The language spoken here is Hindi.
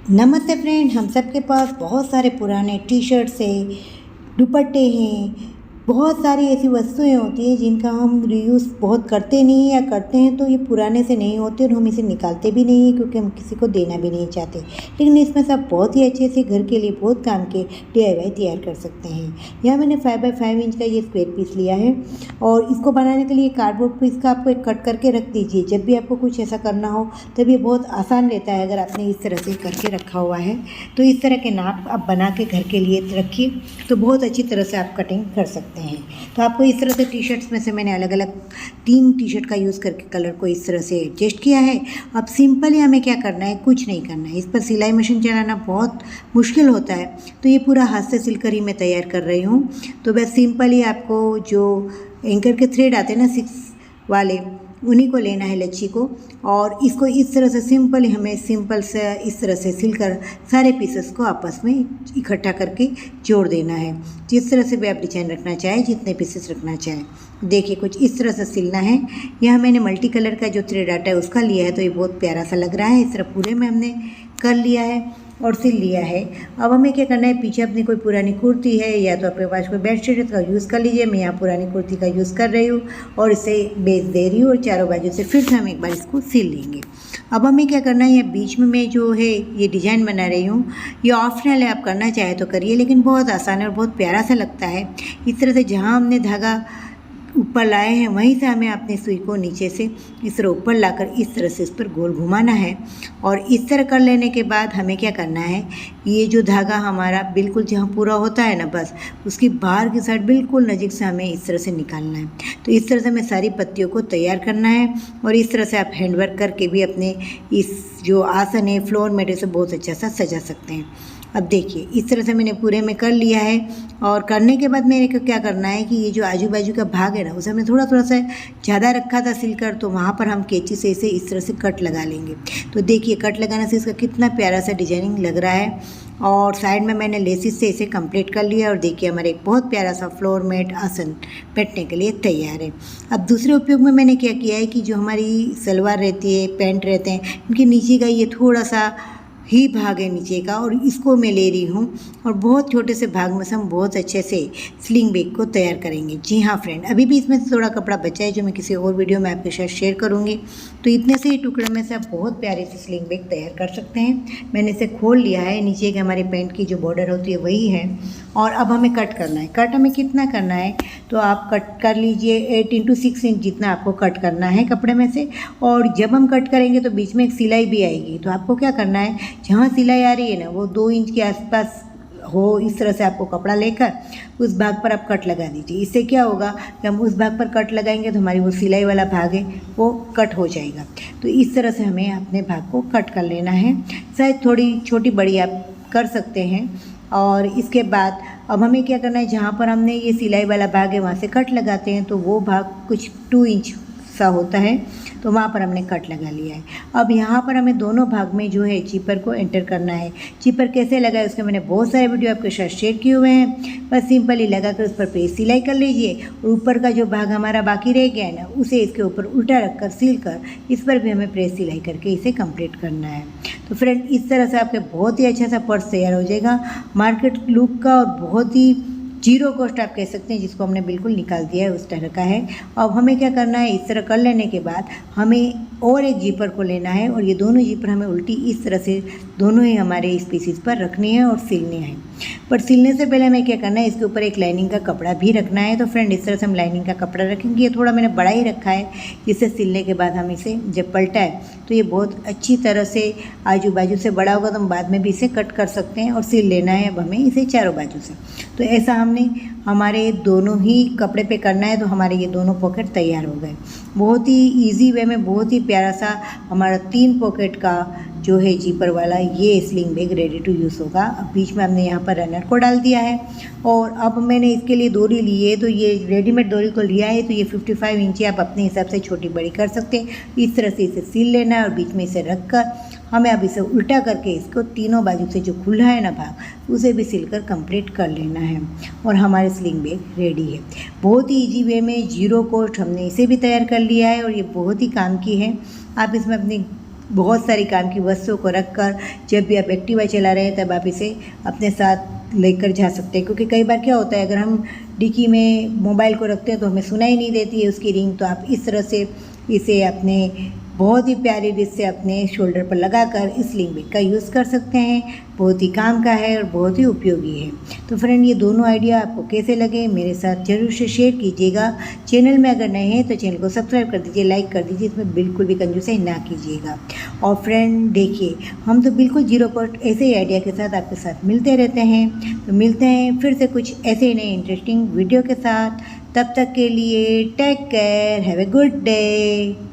नमस्ते फ्रेंड, हम सब के पास बहुत सारे पुराने टी शर्ट्स हैं, दुपट्टे हैं, बहुत सारी ऐसी वस्तुएं होती हैं जिनका हम रीयूज़ बहुत करते नहीं हैं, या करते हैं तो ये पुराने से नहीं होते और हम इसे निकालते भी नहीं हैं क्योंकि हम किसी को देना भी नहीं चाहते। लेकिन इसमें सब बहुत ही अच्छे से घर के लिए बहुत काम के DIY तैयार कर सकते हैं। यहाँ मैंने 5x5 इंच का ये स्क्वायर पीस लिया है और इसको बनाने के लिए कार्डबोर्ड पीस का आपको एक कट करके रख दीजिए। जब भी आपको कुछ ऐसा करना हो तब ये बहुत आसान रहता है। अगर आपने इस तरह से करके रखा हुआ है तो इस तरह के नाप आप बना के घर के लिए रखिए तो बहुत अच्छी तरह से आप कटिंग कर सकते हैं। तो आपको इस तरह से टी शर्ट्स में से मैंने अलग अलग 3 टी शर्ट का यूज़ करके कलर को इस तरह से एडजस्ट किया है। अब सिंपली हमें क्या करना है, कुछ नहीं करना है। इस पर सिलाई मशीन चलाना बहुत मुश्किल होता है तो ये पूरा हाथ से सिलकर ही मैं तैयार कर रही हूँ। तो बस सिंपली आपको जो एंकर के थ्रेड आते हैं ना 6 वाले, उन्हीं को लेना है, लच्छी को, और इसको इस तरह से सिंपली हमें सिंपल से इस तरह से सिलकर सारे पीसेस को आपस में इकट्ठा करके जोड़ देना है। जिस तरह से भी आप डिजाइन रखना चाहें, जितने पीसेस रखना चाहें, देखिए कुछ इस तरह से सिलना है। यहाँ मैंने मल्टी कलर का जो थ्रेड आटा है उसका लिया है तो ये बहुत प्यारा सा लग रहा है। इस तरह पूरे में हमने कर लिया है और सिल लिया है। अब हमें क्या करना है, पीछे अपनी कोई पुरानी कुर्ती है या तो आपके पास कोई बेडशीट है तो यूज़ कर लीजिए। मैं यहाँ पुरानी कुर्ती का यूज़ कर रही हूँ और इसे बेच दे रही हूँ और चारों बाजू से फिर से हम एक बार इसको सिल लेंगे। अब हमें क्या करना है, ये बीच में मैं जो है ये डिज़ाइन बना रही हूँ, ये ऑप्शनल है, आप करना चाहे तो करिए, लेकिन बहुत आसान है और बहुत प्यारा सा लगता है। इस तरह से जहाँ हमने धागा ऊपर लाए हैं वहीं से हमें अपनी सुई को नीचे से इस तरह ऊपर लाकर इस तरह से इस पर गोल घुमाना है। और इस तरह कर लेने के बाद हमें क्या करना है, ये जो धागा हमारा बिल्कुल जहाँ पूरा होता है ना, बस उसकी बाहर की साइड बिल्कुल नज़दीक से हमें इस तरह से निकालना है। तो इस तरह से हमें सारी पत्तियों को तैयार करना है और इस तरह से आप हैंडवर्क करके भी अपने इस जो आसन है फ्लोर मैट से बहुत अच्छा सा सजा सकते हैं। अब देखिए इस तरह से मैंने पूरे में कर लिया है और करने के बाद मेरे को क्या करना है कि ये जो आजू बाजू का भाग है ना, उसे हमने थोड़ा थोड़ा सा ज़्यादा रखा था सिलकर, तो वहाँ पर हम कैंची से इसे इस तरह से कट लगा लेंगे। तो देखिए कट लगाने से इसका कितना प्यारा सा डिजाइनिंग लग रहा है और साइड में मैंने लेसिस से इसे कंप्लीट कर लिया और देखिए हमारे एक बहुत प्यारा सा फ्लोर मैट आसन बैठने के लिए तैयार है। अब दूसरे उपयोग में मैंने क्या किया है कि जो हमारी सलवार रहती है, पैंट रहते हैं, इनके नीचे का ये थोड़ा सा ही भाग है नीचे का और इसको मैं ले रही हूँ और बहुत छोटे से भाग में से हम बहुत अच्छे से स्लिंग बैग को तैयार करेंगे। जी हाँ फ्रेंड, अभी भी इसमें से थोड़ा कपड़ा बचा है जो मैं किसी और वीडियो में आपके साथ शेयर करूँगी। तो इतने से ही टुकड़े में से आप बहुत प्यारे से स्लिंग बैग तैयार कर सकते हैं। मैंने इसे खोल लिया है, नीचे के हमारे पैंट की जो बॉर्डर होती है वही है। और अब हमें कट करना है। कट हमें कितना करना है तो आप कट कर लीजिए 8 इंटू 6 इंच जितना आपको कट करना है कपड़े में से। और जब हम कट करेंगे तो बीच में एक सिलाई भी आएगी, तो आपको क्या करना है, जहाँ सिलाई आ रही है ना वो 2 इंच के आसपास हो, इस तरह से आपको कपड़ा लेकर उस भाग पर आप कट लगा दीजिए। इससे क्या होगा कि हम उस भाग पर कट लगाएंगे तो हमारी वो सिलाई वाला भाग है वो कट हो जाएगा। तो इस तरह से हमें अपने भाग को कट कर लेना है। शायद थोड़ी छोटी बड़ी आप कर सकते हैं। और इसके बाद अब हमें क्या करना है, जहाँ पर हमने ये सिलाई वाला भाग है वहाँ से कट लगाते हैं तो वो भाग कुछ 2 इंच सा होता है, तो वहाँ पर हमने कट लगा लिया है। अब यहाँ पर हमें दोनों भाग में जो है चीपर को एंटर करना है। चीपर कैसे लगाए उसके मैंने बहुत सारे वीडियो आपके साथ शेयर किए हुए हैं। बस सिंपली लगा कर उस पर प्रेस सिलाई कर लीजिए और ऊपर का जो भाग हमारा बाकी रह गया है ना, उसे इसके ऊपर उल्टा रख कर सिल कर इस पर भी हमें प्रेस सिलाई करके इसे कंप्लीट करना है। तो फ्रेंड इस तरह से आपके बहुत ही अच्छा सा पर्स तैयार हो जाएगा, मार्केट लुक का और बहुत ही जीरो कॉस्ट आप कह सकते हैं, जिसको हमने बिल्कुल निकाल दिया है उस तरह का है। अब हमें क्या करना है, इस तरह कर लेने के बाद हमें और एक जीपर को लेना है और ये दोनों जीपर हमें उल्टी इस तरह से दोनों ही हमारे इस पीसीस पर रखनी है और सिलनी है। पर सिलने से पहले हमें क्या करना है, इसके ऊपर एक लाइनिंग का कपड़ा भी रखना है। तो फ्रेंड इस तरह से हम लाइनिंग का कपड़ा रखेंगे। ये थोड़ा मैंने बड़ा ही रखा है, जिससे सिलने के बाद हम इसे जब पलटा है तो ये बहुत अच्छी तरह से आजू बाजू से बड़ा होगा तो हम बाद में भी इसे कट कर सकते हैं और सिल लेना है अब हमें इसे चारों बाजू से। तो ऐसा हमने हमारे दोनों ही कपड़े पे करना है। तो हमारे ये दोनों पॉकेट तैयार हो गए। बहुत ही ईजी वे में बहुत ही प्यारा सा हमारा 3 पॉकेट का जो है जीपर वाला ये sling bag ready to use होगा। अब बीच में हमने यहाँ पर रनर को डाल दिया है और अब मैंने इसके लिए डोरी ली है, तो ये रेडीमेड डोरी को लिया है। तो ये 55 इंची आप अपने हिसाब से छोटी बड़ी कर सकते हैं। इस तरह से इसे सिल लेना है और बीच में इसे रख कर हमें अब इसे उल्टा करके इसको तीनों बाजू से जो खुला है ना भाग उसे भी सिलकर कंप्लीट कर लेना है और हमारे स्लिंग बैग रेडी है। बहुत ही इजी वे में जीरो कॉस्ट हमने इसे भी तैयार कर लिया है और ये बहुत ही काम की है। आप इसमें अपनी बहुत सारी काम की वस्तुओं को रखकर जब भी आप एक्टिवा चला रहे हैं तब आप इसे अपने साथ लेकर जा सकते हैं, क्योंकि कई बार क्या होता है, अगर हम डिक्की में मोबाइल को रखते हैं तो हमें सुनाई नहीं देती है उसकी रिंग। तो आप इस तरह से इसे अपने बहुत ही प्यारी डिश से अपने शोल्डर पर लगाकर इस स्लिंग बैग का यूज़ कर सकते हैं। बहुत ही काम का है और बहुत ही उपयोगी है। तो फ्रेंड, ये दोनों आइडिया आपको कैसे लगे मेरे साथ ज़रूर से शेयर कीजिएगा। चैनल में अगर नए हैं तो चैनल को सब्सक्राइब कर दीजिए, लाइक कर दीजिए, इसमें बिल्कुल भी कंजूसी ना कीजिएगा। और फ्रेंड देखिए, हम तो बिल्कुल 0 पर ऐसे ही आइडिया के साथ आपके साथ मिलते रहते हैं। तो मिलते हैं फिर से कुछ ऐसे ही नए इंटरेस्टिंग वीडियो के साथ। तब तक के लिए take care, have a good day.